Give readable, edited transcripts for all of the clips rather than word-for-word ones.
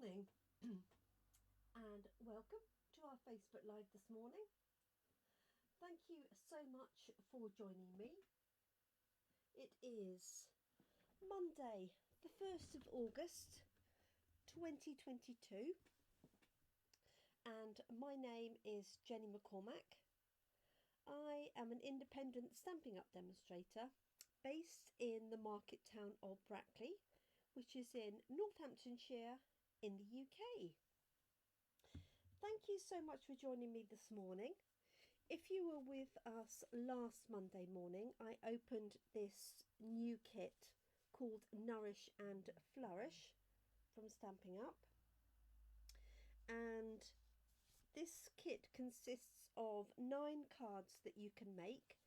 morning and welcome to our Facebook Live this morning. Thank you so much for joining me. It is Monday the 1st of August 2022 and my name is Jenny McCormack. I am an independent Stampin' Up demonstrator based in the market town of Brackley, which is in Northamptonshire in the UK. Thank you so much for joining me this morning. If you were with us last Monday morning, I opened this new kit called Nourish and Flourish from Stampin' Up. And this kit consists of 9 cards that you can make.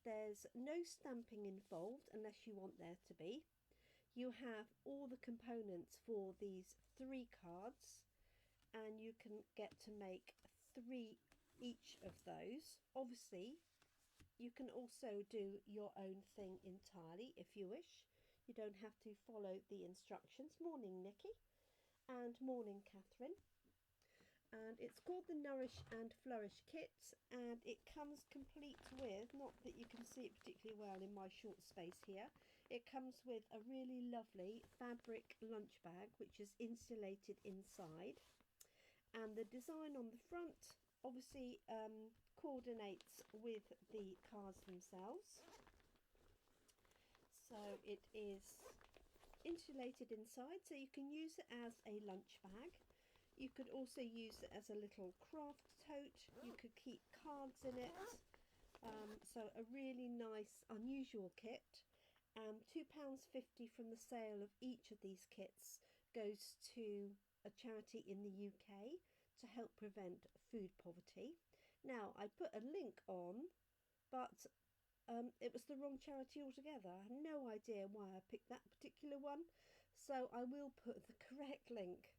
There's no stamping involved unless you want there to be. You have all the components for these 3 cards and you can get to make 3 each of those. Obviously you can also do your own thing entirely if you wish. You don't have to follow the instructions. Morning Nikki and morning Catherine. And it's called the Nourish and Flourish kit, and it comes complete with, not that you can see it particularly well in my short space here, it comes with a really lovely fabric lunch bag which is insulated inside, and the design on the front obviously coordinates with the cards themselves. So it is insulated inside, so you can use it as a lunch bag. You could also use it as a little craft tote. You could keep cards in it. So a really nice, unusual kit. £2.50 from the sale of each of these kits goes to a charity in the UK to help prevent food poverty. Now, I put a link on, but it was the wrong charity altogether. I have no idea why I picked that particular one. So I will put the correct link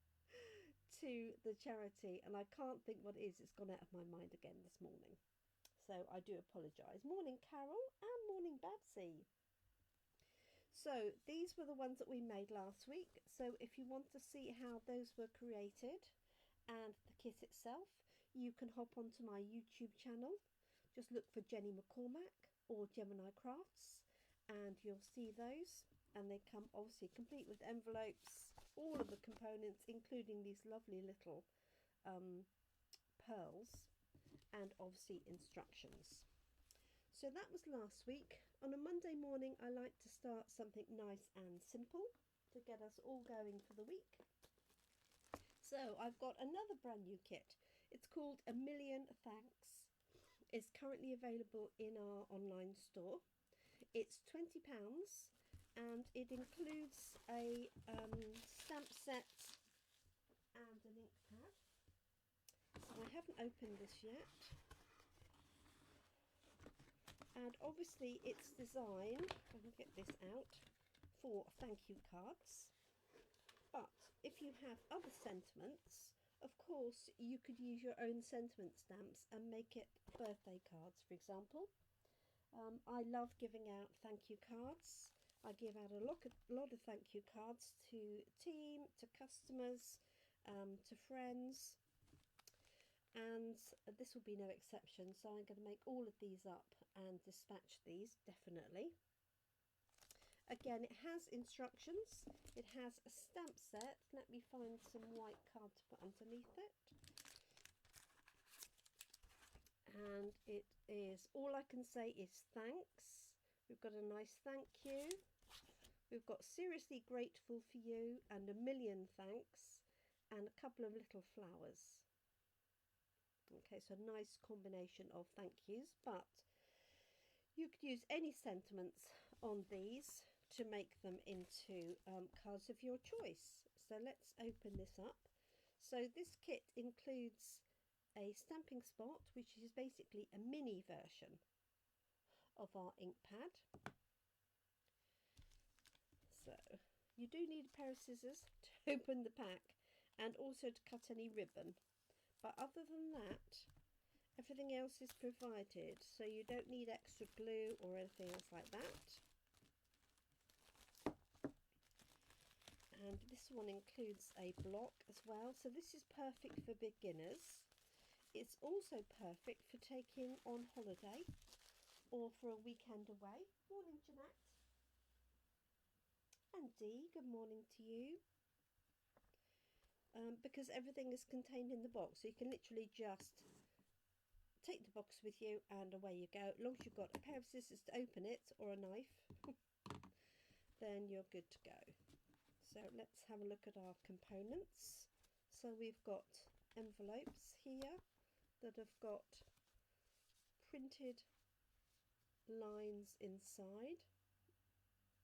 to the charity, and I can't think what it is. It's gone out of my mind again this morning, so I do apologise. Morning Carol and morning Babsy. So these were the ones that we made last week, so if you want to see how those were created and the kit itself, you can hop onto my YouTube channel. Just look for Jenny McCormack or Jemini Crafts and you'll see those. And they come obviously complete with envelopes, all of the components, including these lovely little pearls, and obviously instructions. So that was last week. On a Monday morning, I like to start something nice and simple to get us all going for the week. So I've got another brand new kit. It's called A Million Thanks. It's currently available in our online store. It's £20. And it includes a stamp set and an ink pad. So I haven't opened this yet. And obviously it's designed, if I can get this out, for thank you cards. But if you have other sentiments, of course you could use your own sentiment stamps and make it birthday cards, for example. I love giving out thank you cards. I give out a lot of thank you cards to team, to customers, to friends, and this will be no exception. So I'm going to make all of these up and dispatch these, definitely. Again, it has instructions. It has a stamp set. Let me find some white card to put underneath it. And it is, all I can say is thanks. We've got a nice thank you. We've got seriously grateful for you and a million thanks and a couple of little flowers. Okay, so a nice combination of thank yous, but you could use any sentiments on these to make them into cards of your choice. So let's open this up. So this kit includes a stamping spot, which is basically a mini version of our ink pad. So you do need a pair of scissors to open the pack and also to cut any ribbon, but other than that everything else is provided, so you don't need extra glue or anything else like that. And this one includes a block as well, so this is perfect for beginners. It's also perfect for taking on holiday or for a weekend away. Morning, Jeanette. And Dee, good morning to you. Because everything is contained in the box, so you can literally just take the box with you and away you go. As long as you've got a pair of scissors to open it or a knife, then you're good to go. So let's have a look at our components. So we've got envelopes here that have got printed lines inside.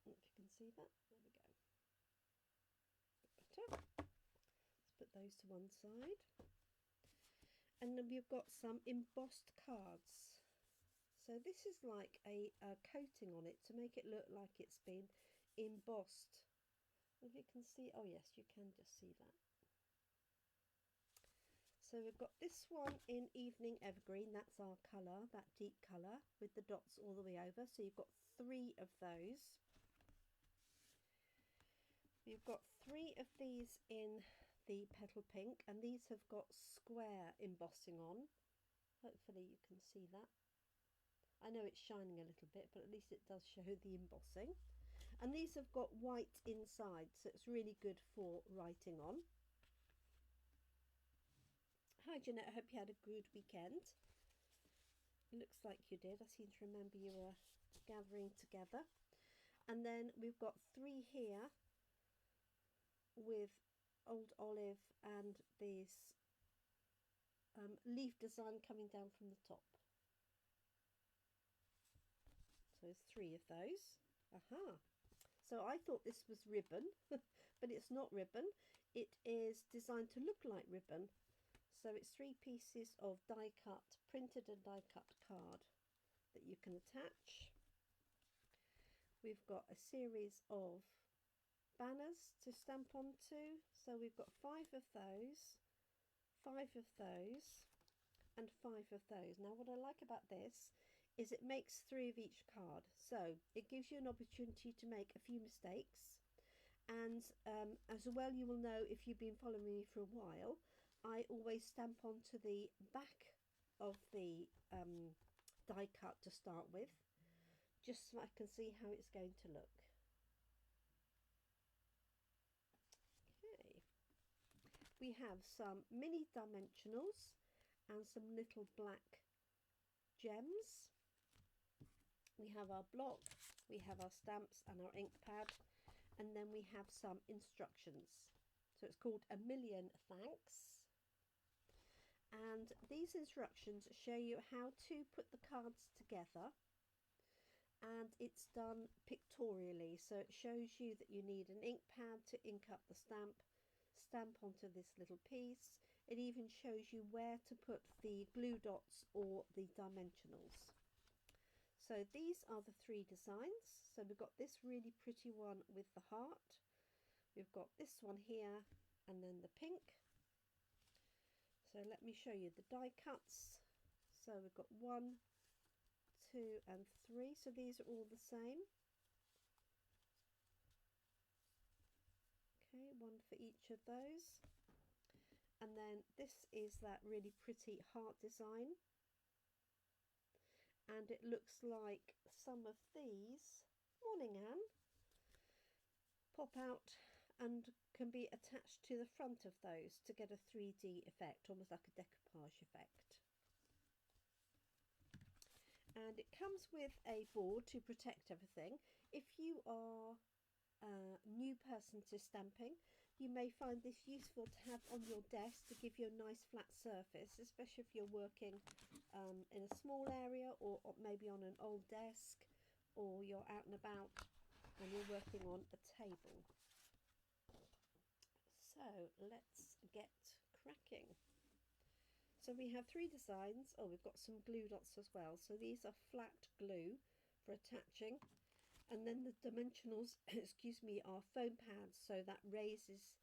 If you can see that, there we go. Better. Let's put those to one side. And then we've got some embossed cards. So this is like a coating on it to make it look like it's been embossed. If you can see, oh yes, you can just see that. So we've got this one in Evening Evergreen, that's our colour, that deep colour with the dots all the way over. So you've got 3 of those. We've got 3 of these in the Petal Pink, and these have got square embossing on. Hopefully you can see that. I know it's shining a little bit, but at least it does show the embossing. And these have got white inside, so it's really good for writing on. Hi Jeanette, I hope you had a good weekend. It looks like you did. I seem to remember you were gathering together. And then we've got 3 here with Old Olive and this leaf design coming down from the top. So there's 3 of those. Aha! So I thought this was ribbon, but it's not ribbon. It is designed to look like ribbon. So it's 3 pieces of die cut, printed and die cut card that you can attach. We've got a series of banners to stamp onto. So we've got 5 of those, 5 of those, and 5 of those. Now what I like about this is it makes 3 of each card, so it gives you an opportunity to make a few mistakes. And as well, you will know if you've been following me for a while, I always stamp onto the back of the die cut to start with, just so I can see how it's going to look. Okay, we have some mini dimensionals and some little black gems. We have our block, we have our stamps and our ink pad, and then we have some instructions. So it's called A Million Thanks. And these instructions show you how to put the cards together, and it's done pictorially. So it shows you that you need an ink pad to ink up the stamp onto this little piece. It even shows you where to put the glue dots or the dimensionals. So these are the 3 designs. So we've got this really pretty one with the heart. We've got this one here, and then the pink. So let me show you the die cuts. So we've got 1, 2 and 3. So these are all the same. Okay, 1 for each of those. And then this is that really pretty heart design. And it looks like some of these, morning Anne, pop out and can be attached to the front of those to get a 3D effect, almost like a decoupage effect. And it comes with a board to protect everything. If you are a new person to stamping, you may find this useful to have on your desk to give you a nice flat surface, especially if you're working in a small area, or maybe on an old desk, or you're out and about and you're working on a table. So let's get cracking. So we have 3 designs. Oh, we've got some glue dots as well. So these are flat glue for attaching. And then the dimensionals, excuse me, are foam pads, so that raises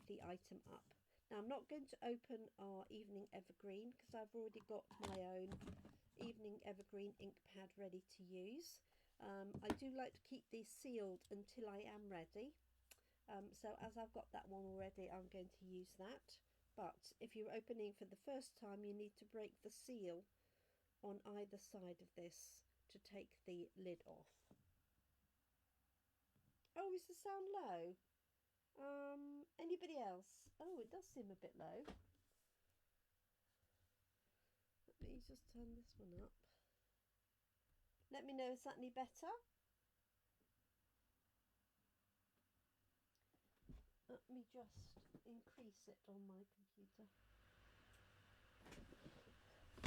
the item up. Now I'm not going to open our Evening Evergreen because I've already got my own Evening Evergreen ink pad ready to use. I do like to keep these sealed until I am ready. So as I've got that one already, I'm going to use that. But if you're opening for the first time, you need to break the seal on either side of this to take the lid off. Oh, is the sound low? Anybody else? Oh, it does seem a bit low. Let me just turn this one up. Let me know, is that any better? Let me just increase it on my computer.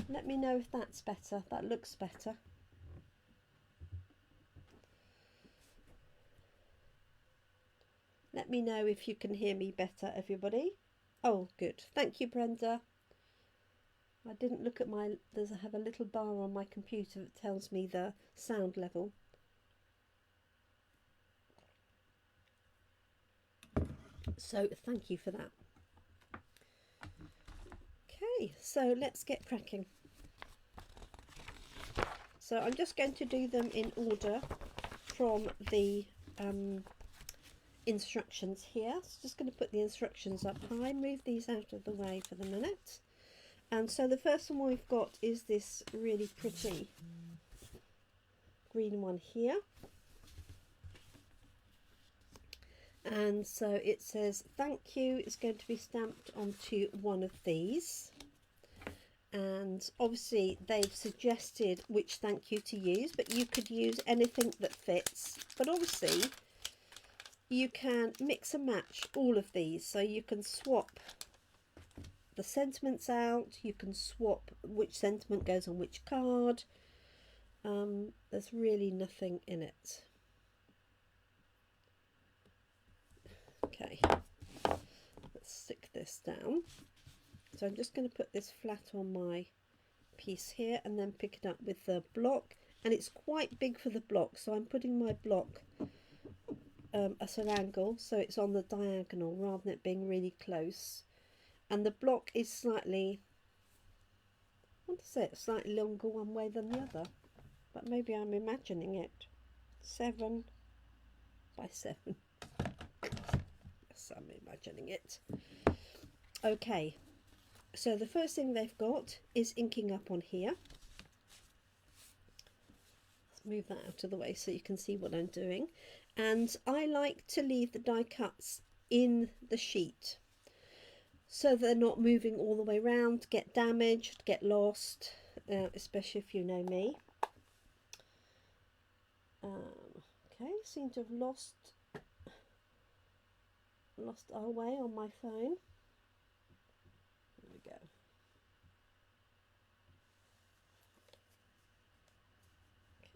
Let me know if that's better. That looks better. Let me know if you can hear me better, everybody. Oh, good. Thank you, Brenda. I didn't look at I have a little bar on my computer that tells me the sound level. So thank you for that. Okay, so let's get cracking. So I'm just going to do them in order from the instructions here. So just going to put the instructions up high, move these out of the way for the minute. And so the first one we've got is this really pretty green one here. And so it says thank you. It's going to be stamped onto one of these. And obviously they've suggested which thank you to use, but you could use anything that fits. But obviously you can mix and match all of these, so you can swap the sentiments out, you can swap which sentiment goes on which card. There's really nothing in it. Okay, let's stick this down. So I'm just going to put this flat on my piece here and then pick it up with the block, and it's quite big for the block, so I'm putting my block at an angle so it's on the diagonal rather than it being really close. And the block is slightly, I want to say it's slightly longer one way than the other, but maybe I'm imagining it. 7 by 7. Yes, I'm imagining it. Okay, so the first thing they've got is inking up on here. Let's move that out of the way so you can see what I'm doing. And I like to leave the die cuts in the sheet so they're not moving all the way around, get damaged, get lost, especially if you know me. Okay, seem to have lost our way on my phone. There we go.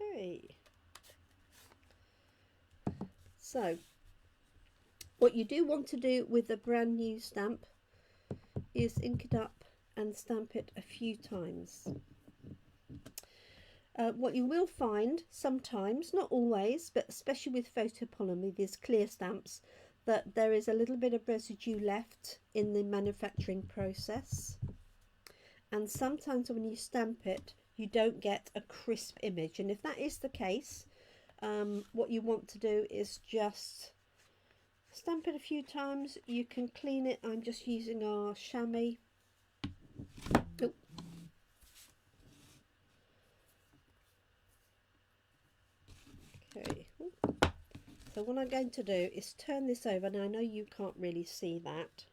Okay. So, what you do want to do with a brand new stamp is ink it up and stamp it a few times. What you will find sometimes, not always, but especially with photopolymer, these clear stamps, that there is a little bit of residue left in the manufacturing process. And sometimes when you stamp it, you don't get a crisp image. And if that is the case, what you want to do is just stamp it a few times. You can clean it. I'm just using our chamois. Oh. Okay. So what I'm going to do is turn this over. Now I know you can't really see that,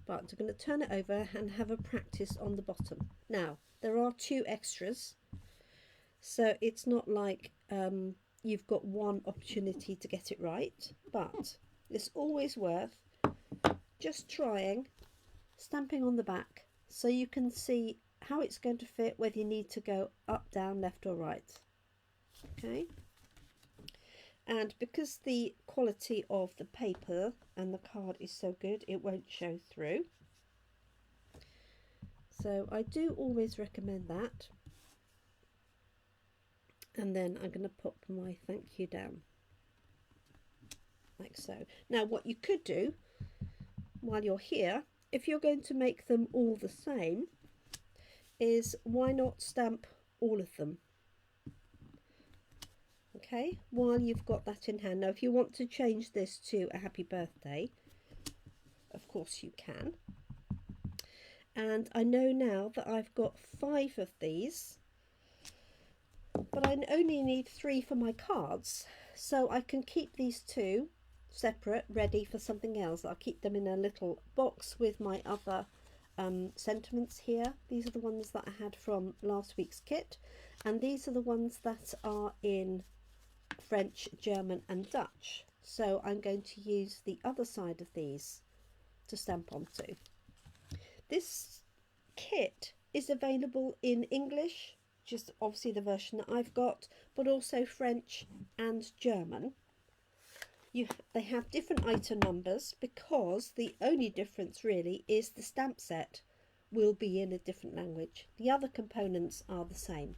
but I'm going to turn it over and have a practice on the bottom. Now there are 2 extras, so it's not like you've got one opportunity to get it right, but it's always worth just trying stamping on the back so you can see how it's going to fit, whether you need to go up, down, left or right. Okay, and because the quality of the paper and the card is so good, it won't show through, so I do always recommend that. And then I'm going to pop my thank you down like so. Now what you could do while you're here, if you're going to make them all the same, is why not stamp all of them? okay, while you've got that in hand. Now if you want to change this to a happy birthday, of course you can. And I know now that I've got 5 of these, but I only need 3 for my cards, so I can keep these 2 separate, ready for something else. I'll keep them in a little box with my other sentiments here. These are the ones that I had from last week's kit, and these are the ones that are in French, German and Dutch. So I'm going to use the other side of these to stamp onto. This kit is available in English, just obviously the version that I've got, but also French and German. They have different item numbers because the only difference really is the stamp set will be in a different language. The other components are the same.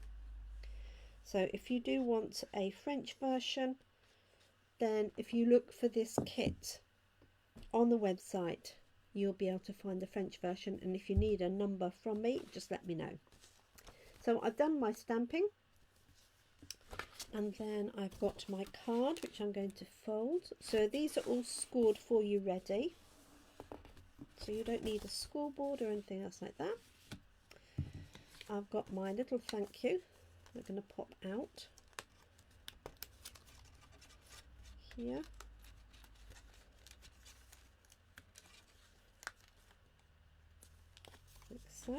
So if you do want a French version, then if you look for this kit on the website, you'll be able to find the French version, and if you need a number from me, just let me know. So I've done my stamping, and then I've got my card which I'm going to fold. So these are all scored for you ready, so you don't need a school board or anything else like that. I've got my little thank you. We're going to pop out here. Like so.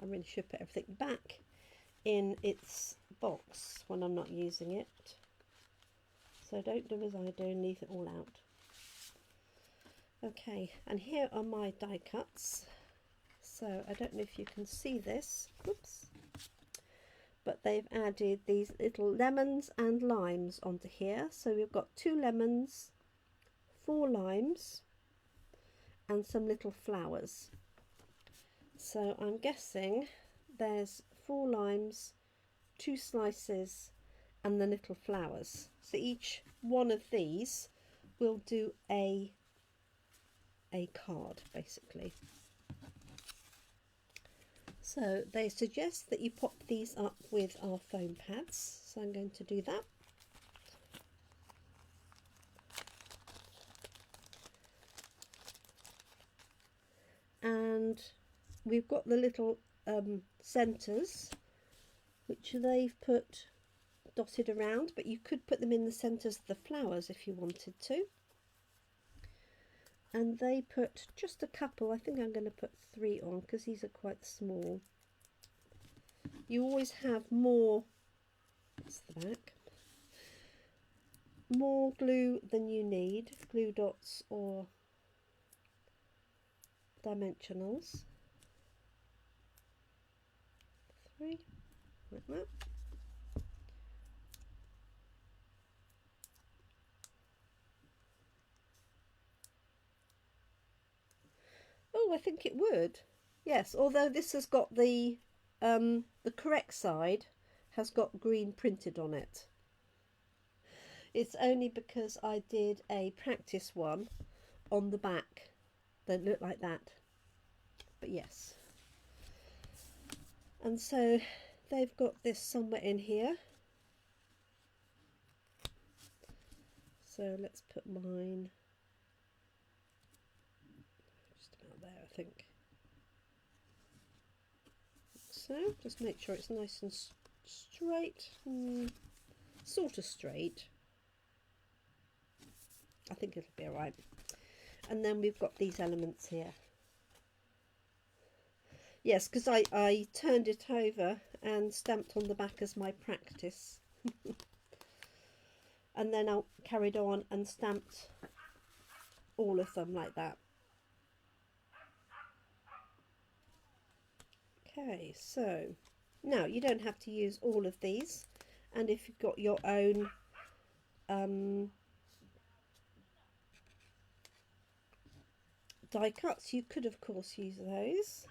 I really should put everything back in its box when I'm not using it. So don't do as I do and leave it all out. Okay, and here are my die cuts. So I don't know if you can see this, whoops, but they've added these little lemons and limes onto here. So we've got 2 lemons, 4 limes and some little flowers. So I'm guessing there's 4 limes, 2 slices and the little flowers. So each one of these will do a card basically. So they suggest that you pop these up with our foam pads, so I'm going to do that. And we've got the little centres which they've put dotted around, but you could put them in the centres of the flowers if you wanted to. And they put just a couple, I think I'm going to put 3 on because these are quite small. You always have more, that's the back, more glue than you need, glue dots or dimensionals. 3, like that. Oh, I think it would. Yes, although this has got the correct side has got green printed on it. It's only because I did a practice one on the back that looked like that. But yes. And so they've got this somewhere in here. So let's put mine just about there, I think. So just make sure it's nice and straight, sort of straight. I think it'll be alright. And then we've got these elements here. Yes, because I turned it over and stamped on the back as my practice. And then I carried on and stamped all of them like that. Okay, so now you don't have to use all of these, and if you've got your own die cuts, you could of course use those.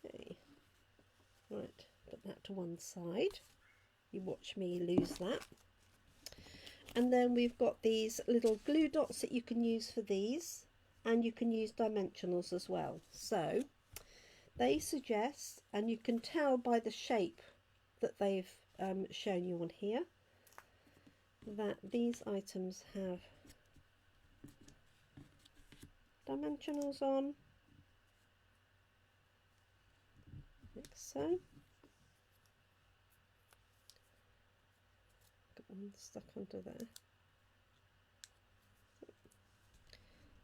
Okay, right, put that to one side. You watch me lose that. And then we've got these little glue dots that you can use for these, and you can use dimensionals as well. So They suggest, and you can tell by the shape that they've shown you on here, that these items have dimensionals on, like so. Got one stuck under there.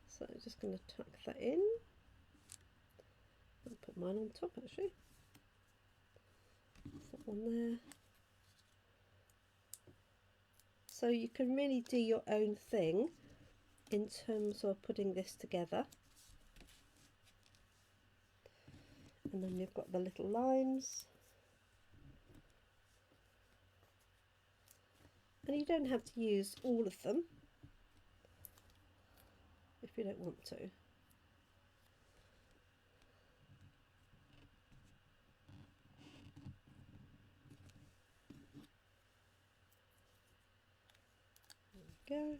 So I'm just going to tuck that in. I'll put mine on top actually. That one there. So you can really do your own thing in terms of putting this together. And then we've got the little lines. And you don't have to use all of them if you don't want to. There we go.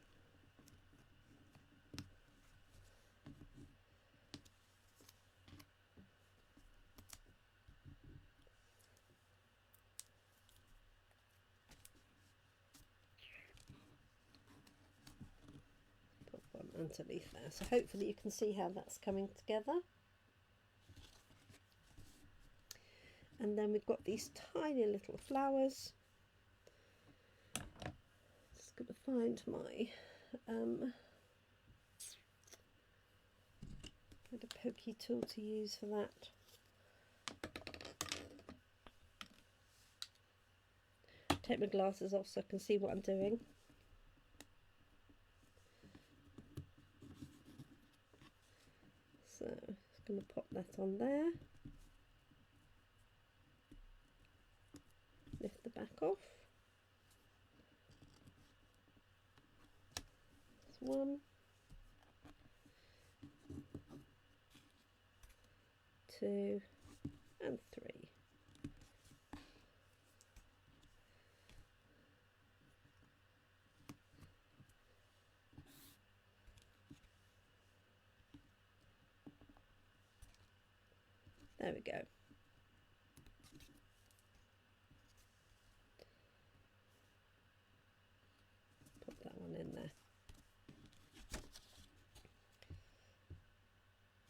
Put one underneath there. So hopefully you can see how that's coming together. And then we've got these tiny little flowers. Just going to find my a pokey tool to use for that. Take my glasses off so I can see what I'm doing. So just going to pop that on there. Lift the back off. That's one. Two and three. There we go. Put that one in there.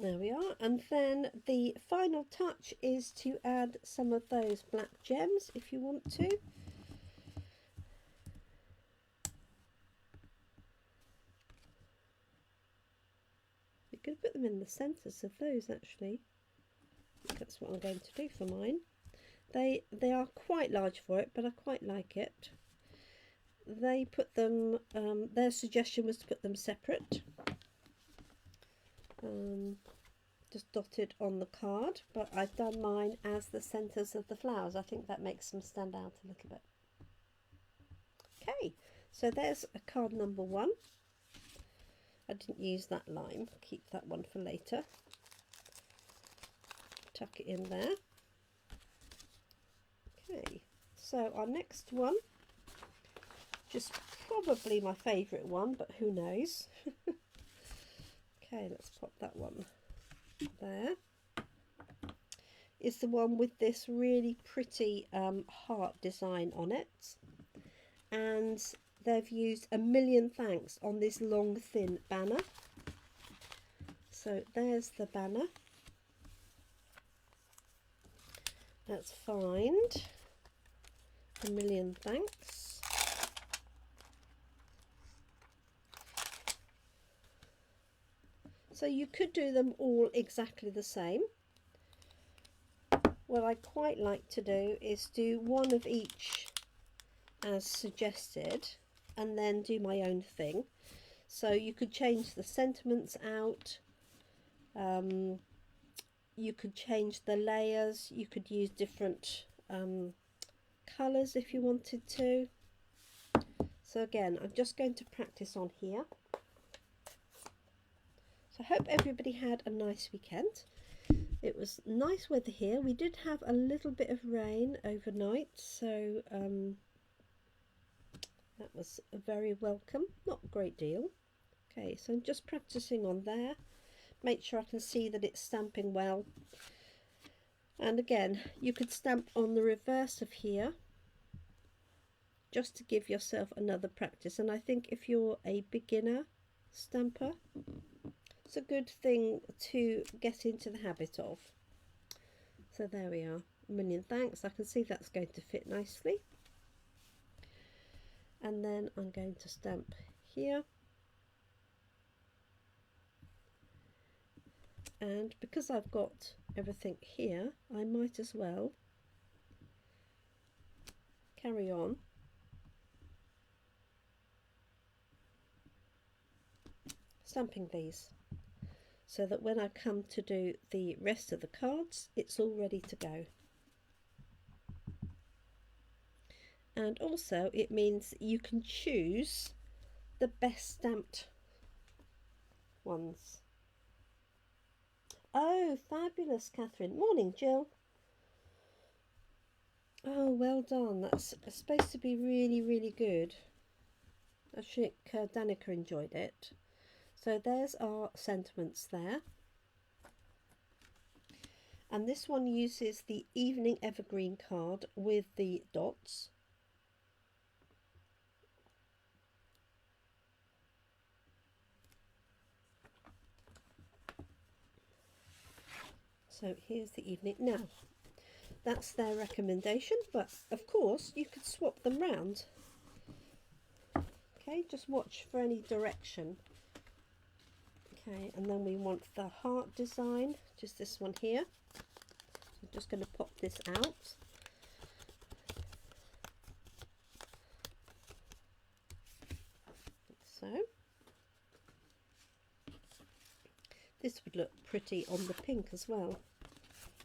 There we are, and then the final touch is to add some of those black gems if you want to. You could put them in the centres of those actually. That's what I'm going to do for mine. They are quite large for it, but I quite like it. They put them, their suggestion was to put them separate. Just dotted on the card, but I've done mine as the centres of the flowers. I think that makes them stand out a little bit. Okay, so there's a card number one. I didn't use that lime, keep that one for later. Tuck it in there. Okay, so our next one, just probably my favourite one, but who knows. Okay, let's pop that one there. Is the one with this really pretty heart design on it, and they've used "A Million Thanks" on this long thin banner. So there's the banner. Let's find "A Million Thanks." So you could do them all exactly the same. What I quite like to do is do one of each as suggested and then do my own thing. So you could change the sentiments out, you could change the layers, you could use different colours if you wanted to. So again, I'm just going to practice on here. So I hope everybody had a nice weekend. It was nice weather here. We did have a little bit of rain overnight, so that was very welcome. Not a great deal. Okay, so I'm just practicing on there. Make sure I can see that it's stamping well. And again, you could stamp on the reverse of here just to give yourself another practice. And I think if you're a beginner stamper, it's a good thing to get into the habit of. So there we are, a million thanks. I can see that's going to fit nicely. And then I'm going to stamp here. And because I've got everything here, I might as well carry on stamping these, so that when I come to do the rest of the cards, it's all ready to go. And also it means you can choose the best stamped ones. Oh, fabulous, Catherine. Morning, Jill. Oh, well done. That's supposed to be really, really good. I think Danica enjoyed it. So there's our sentiments there. And this one uses the Evening Evergreen card with the dots. So here's the evening. Now, that's their recommendation, but of course you could swap them round. Okay, just watch for any direction. Okay, and then we want the heart design, just this one here. So I'm just going to pop this out. So this would look pretty on the pink as well,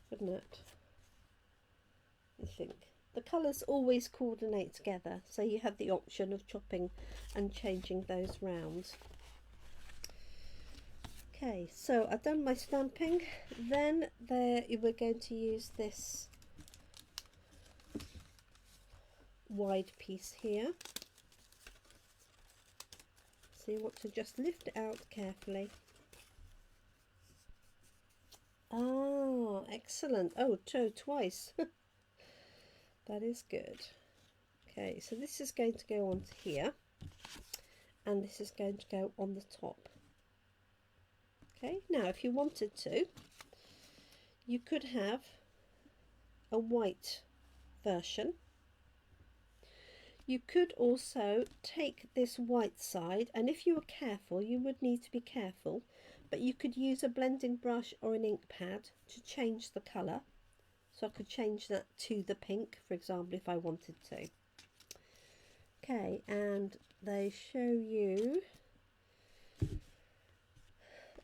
wouldn't it? I think the colours always coordinate together, so you have the option of chopping and changing those round. Okay, so I've done my stamping. Then we're going to use this wide piece here. So you want to just lift it out carefully. Ah, excellent. Oh, twice. That is good. Okay, so this is going to go onto here, and this is going to go on the top. Okay, now if you wanted to, you could have a white version. You could also take this white side, and if you were careful, you would need to be careful, but you could use a blending brush or an ink pad to change the colour. So I could change that to the pink, for example, if I wanted to. Okay, and they show you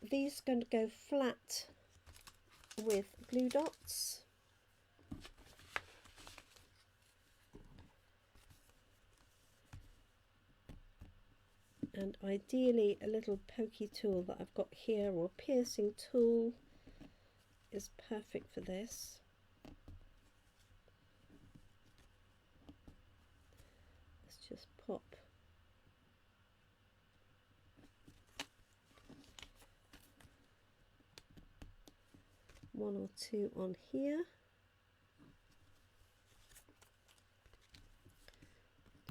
these are going to go flat with glue dots. And ideally a little pokey tool that I've got here, or a piercing tool, is perfect for this. Let's just pop one or two on here.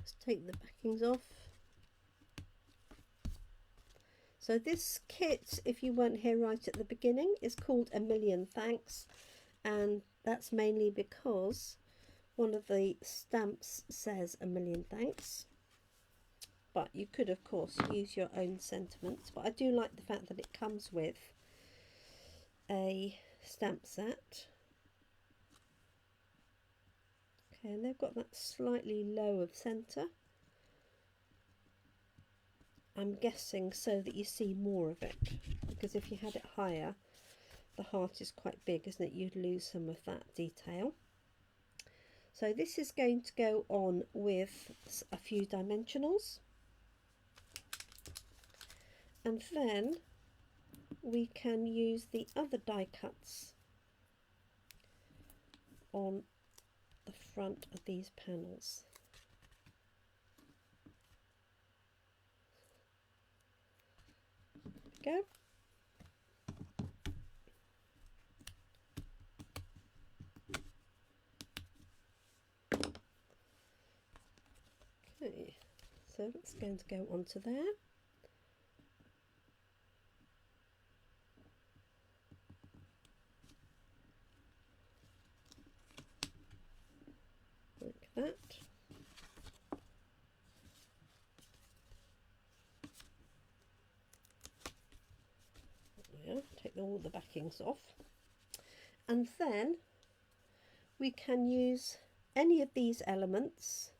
Just take the backings off. So this kit, if you weren't here right at the beginning, is called A Million Thanks, and that's mainly because one of the stamps says a million thanks. But you could of course use your own sentiments, but I do like the fact that it comes with a stamp set. Okay, and they've got that slightly low of centre. I'm guessing so that you see more of it, because if you had it higher, the heart is quite big, isn't it? You'd lose some of that detail. So this is going to go on with a few dimensionals, and then we can use the other die cuts on the front of these panels. There we go. So it's going to go onto there. Like that. Yeah, take all the backings off. And then we can use any of these elements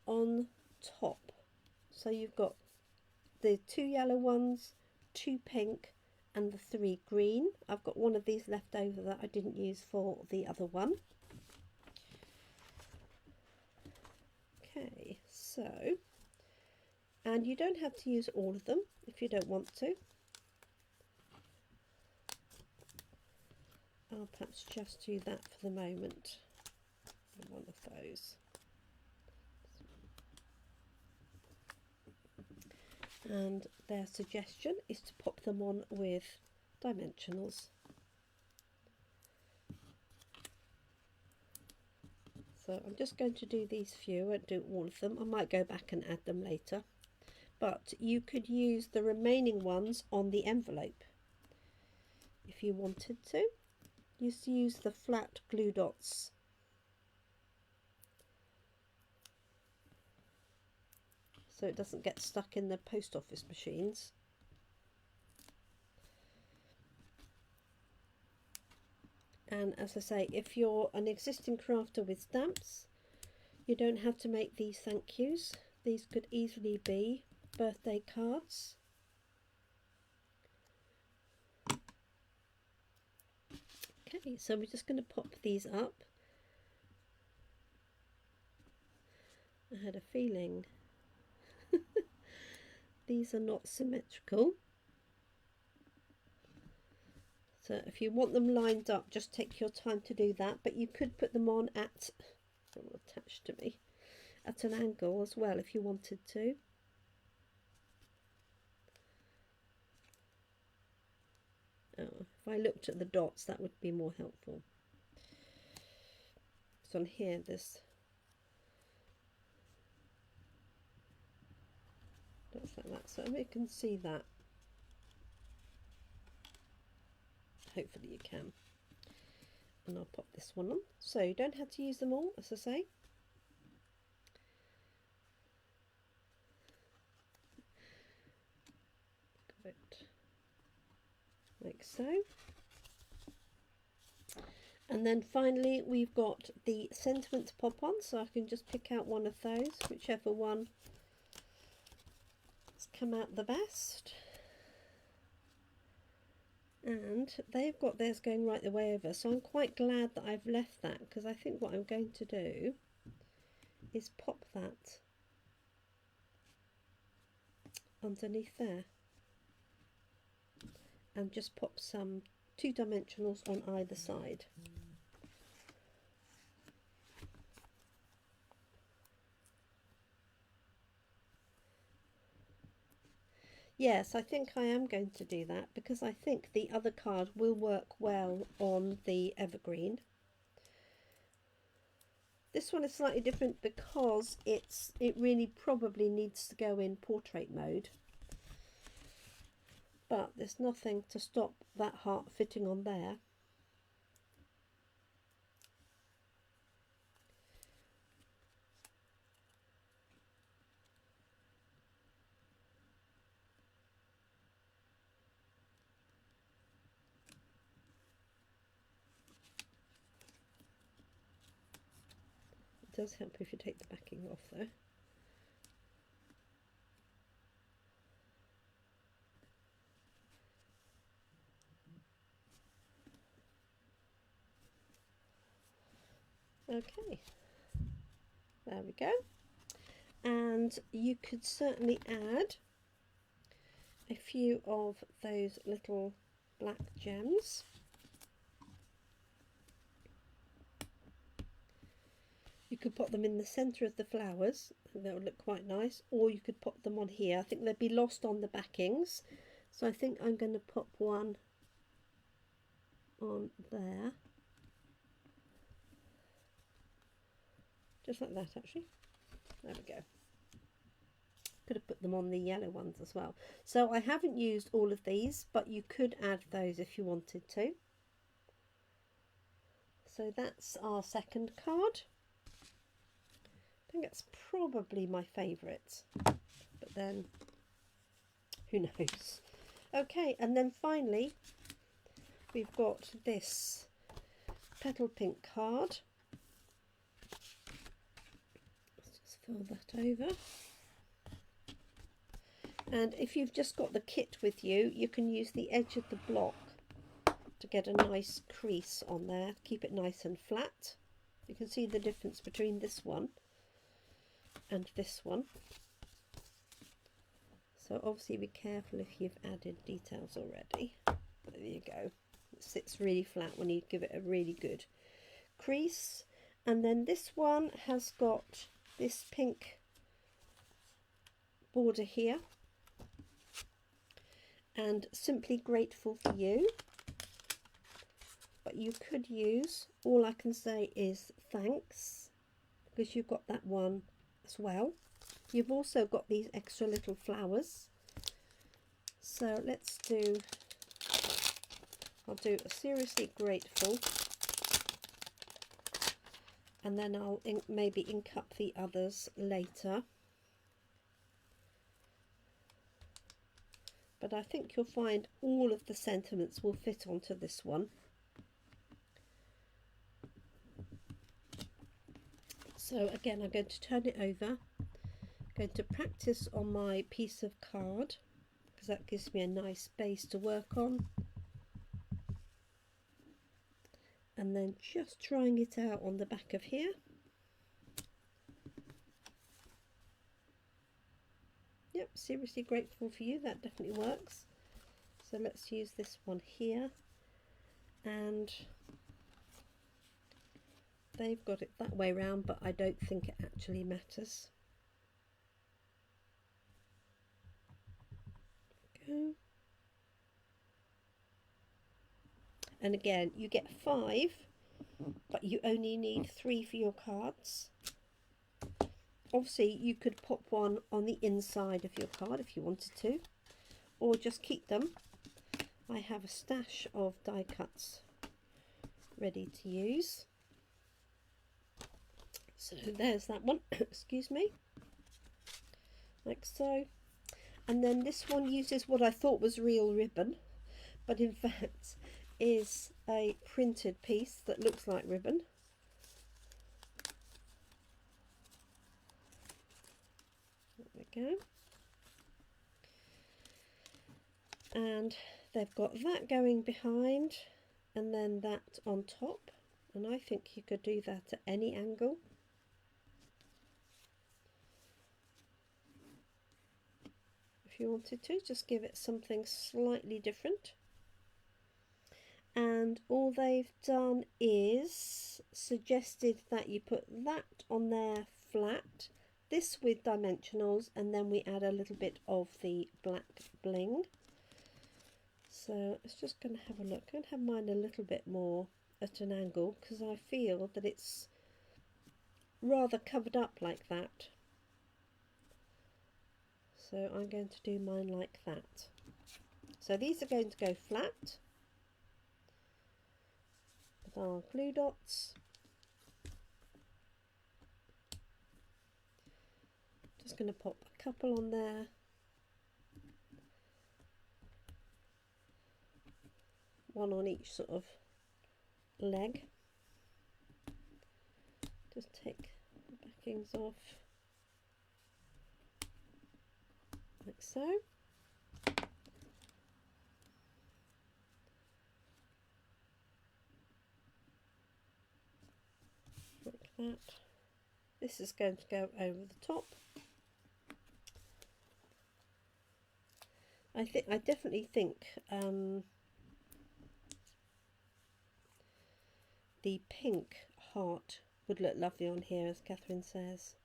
on top. So you've got the 2 yellow ones, 2 pink and the 3 green. I've got one of these left over that I didn't use for the other one. Okay, so, and you don't have to use all of them if you don't want to. I'll perhaps just do that for the moment. One of those. And their suggestion is to pop them on with dimensionals. So I'm just going to do these few, I won't do all of them. I might go back and add them later. But you could use the remaining ones on the envelope if you wanted to. Just use the flat glue dots. So it doesn't get stuck in the post office machines. And as I say, if you're an existing crafter with stamps, you don't have to make these thank yous. These could easily be birthday cards. Okay, so we're just going to pop these up. I had a feeling these are not symmetrical. So if you want them lined up, just take your time to do that, but you could put them on at, attached to me, at an angle as well if you wanted to. Oh, if I looked at the dots, that would be more helpful. So on here, there's dots like that, so we can see that. Hopefully you can. And I'll pop this one on. So you don't have to use them all, as I say. Got it like so. And then finally we've got the sentiment to pop on, so I can just pick out one of those, whichever one has come out the best. And they've got theirs going right the way over, so I'm quite glad that I've left that, because I think what I'm going to do is pop that underneath there and just pop some 2 dimensionals on either side. Yes, I think I am going to do that, because I think the other card will work well on the evergreen. This one is slightly different because it really probably needs to go in portrait mode. But there's nothing to stop that heart fitting on there. It does help if you take the backing off though. Okay, there we go. And you could certainly add a few of those little black gems. You could put them in the centre of the flowers, I think that would look quite nice, or you could put them on here. I think they'd be lost on the backings, so I think I'm going to pop one on there. Just like that actually. There we go. could have put them on the yellow ones as well. So I haven't used all of these, but you could add those if you wanted to. So that's our second card. I think it's probably my favourite, but then who knows. Okay, and then finally we've got this petal pink card. Let's just fill that over. And if you've just got the kit with you, you can use the edge of the block to get a nice crease on there, keep it nice and flat. You can see the difference between this one and this one. So obviously be careful if you've added details already. There you go. It sits really flat when you give it a really good crease. And then this one has got this pink border here. And Simply Grateful for You. But you could use, all I can say is thanks, because you've got that one as well. You've also got these extra little flowers. So let's do, I'll do a Seriously Grateful, and then I'll maybe ink up the others later. But I think you'll find all of the sentiments will fit onto this one. So again, I'm going to turn it over. I'm going to practice on my piece of card, because that gives me a nice base to work on. And then just trying it out on the back of here. Yep, Seriously Grateful for You, that definitely works. So let's use this one here. And they've got it that way round, but I don't think it actually matters. Go. And again, you get 5, but you only need 3 for your cards. Obviously, you could pop one on the inside of your card if you wanted to, or just keep them. I have a stash of die cuts ready to use. So there's that one, excuse me, like so. And then this one uses what I thought was real ribbon, but in fact is a printed piece that looks like ribbon. There we go. And they've got that going behind and then that on top, and I think you could do that at any angle. If you wanted to, just give it something slightly different. And all they've done is suggested that you put that on there flat, this with dimensionals, and then we add a little bit of the black bling. So it's just going to have a look. I'm going to have mine a little bit more at an angle because I feel that it's rather covered up like that. So I'm going to do mine like that. So these are going to go flat with our glue dots. Just going to pop a couple on there. One on each sort of leg. Just take the backings off. Like so. Like that. This is going to go over the top. I definitely think the pink heart would look lovely on here, as Catherine says.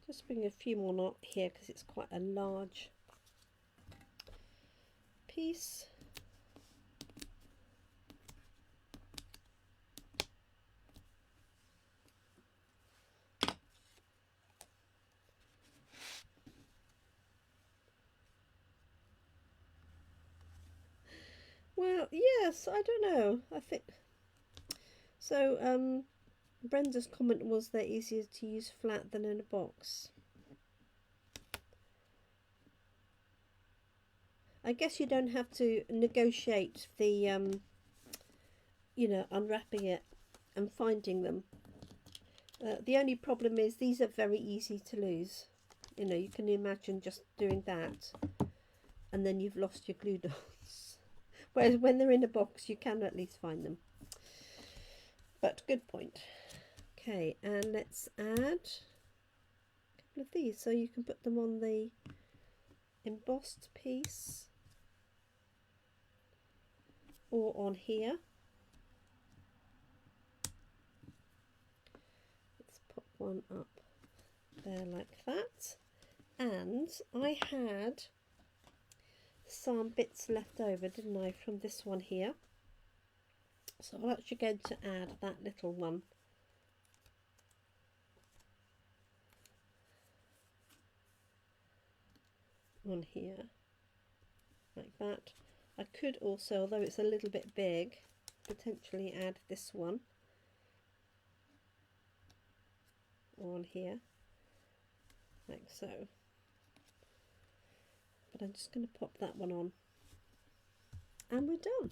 Just bring a few more knot here because it's quite a large piece. Well, yes, I don't know. I think so. Brenda's comment was they're easier to use flat than in a box. I guess you don't have to negotiate the unwrapping it and finding them. The only problem is these are very easy to lose. You can imagine just doing that and then you've lost your glue dots. Whereas when they're in a box, you can at least find them. But good point. Okay, and let's add a couple of these so you can put them on the embossed piece or on here. Let's pop one up there like that. And I had some bits left over, didn't I, from this one here. So I'm actually going to add that little one on here like that. I could also, although it's a little bit big, potentially add this one on here like so, but I'm just going to pop that one on and we're done.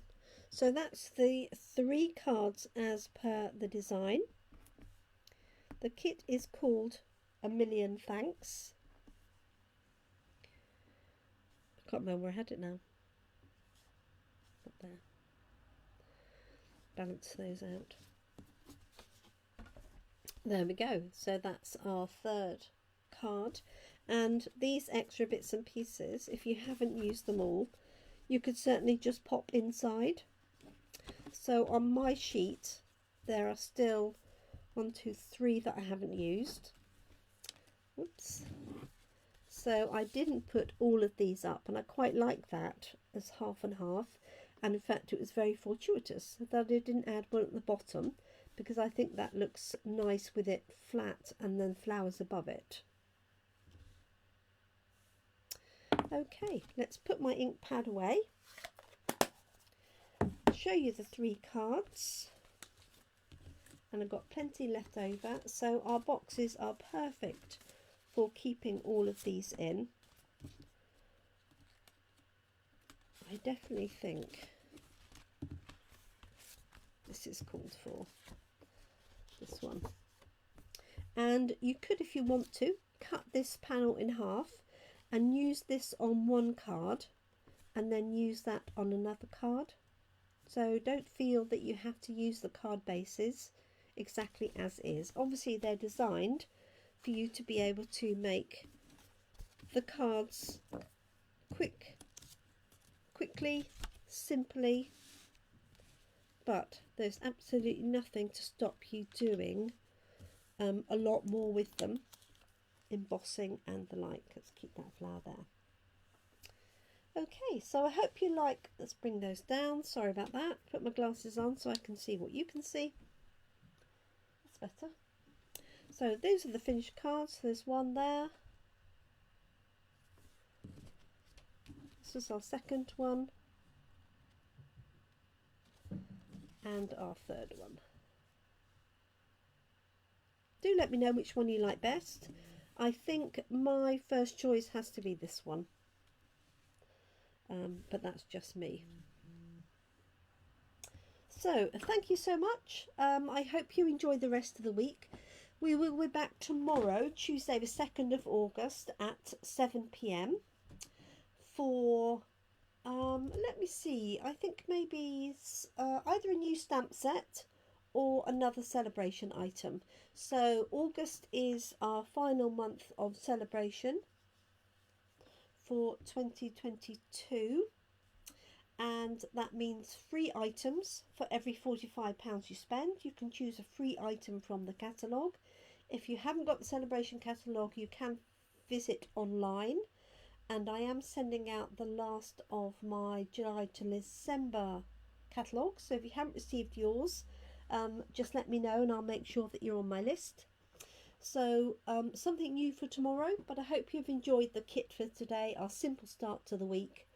So that's the 3 cards as per the design. The kit is called A Million Thanks. I can't remember where I had it now. Up there. Balance those out. There we go. So that's our 3rd card. And these extra bits and pieces, if you haven't used them all, you could certainly just pop inside. So on my sheet, there are still 1, 2, 3 that I haven't used. Oops. So I didn't put all of these up, and I quite like that as half and half. And in fact, it was very fortuitous that I didn't add one at the bottom, because I think that looks nice with it flat and then flowers above it. Okay, let's put my ink pad away. Show you the 3 cards, and I've got plenty left over, so our boxes are perfect for keeping all of these in. I definitely think this is called for, this one. And you could, if you want to, cut this panel in half and use this on one card and then use that on another card. So don't feel that you have to use the card bases exactly as is. Obviously they're designed for you to be able to make the cards quickly, simply, but there's absolutely nothing to stop you doing a lot more with them, embossing and the like. Let's keep that flower there. Okay, so I hope you like, let's bring those down, sorry about that, put my glasses on so I can see what you can see. That's better. So those are the finished cards. There's one there. This is our 2nd one. And our 3rd one. Do let me know which one you like best. I think my first choice has to be this one. But that's just me. So thank you so much. I hope you enjoy the rest of the week. We will be back tomorrow, Tuesday the 2nd of August at 7 p.m. for, let me see, I think maybe either a new stamp set or another celebration item. So August is our final month of celebration for 2022, and that means free items for every £45 you spend. You can choose a free item from the catalogue. If you haven't got the celebration catalogue, you can visit online, and I am sending out the last of my July to December catalogue, so if you haven't received yours, just let me know and I'll make sure that you're on my list. So something new for tomorrow, but I hope you've enjoyed the kit for today, our simple start to the week.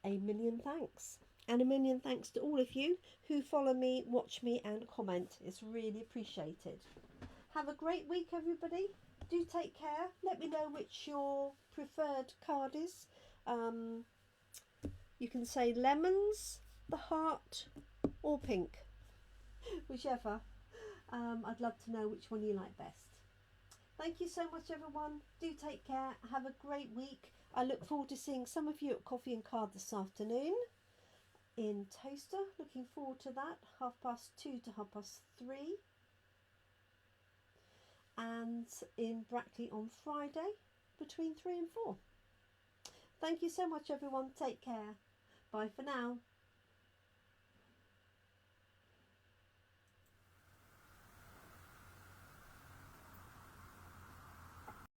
A million thanks. And a million thanks to all of you who follow me, watch me and comment. It's really appreciated. Have a great week, everybody. Do take care. Let me know which your preferred card is. You can say lemons, the heart or pink. Whichever. I'd love to know which one you like best. Thank you so much, everyone. Do take care. Have a great week. I look forward to seeing some of you at Coffee and Card this afternoon in Toaster. Looking forward to that. 2:30 to 3:30. And in Brackley on Friday between 3 and 4. Thank you so much, everyone. Take care. Bye for now.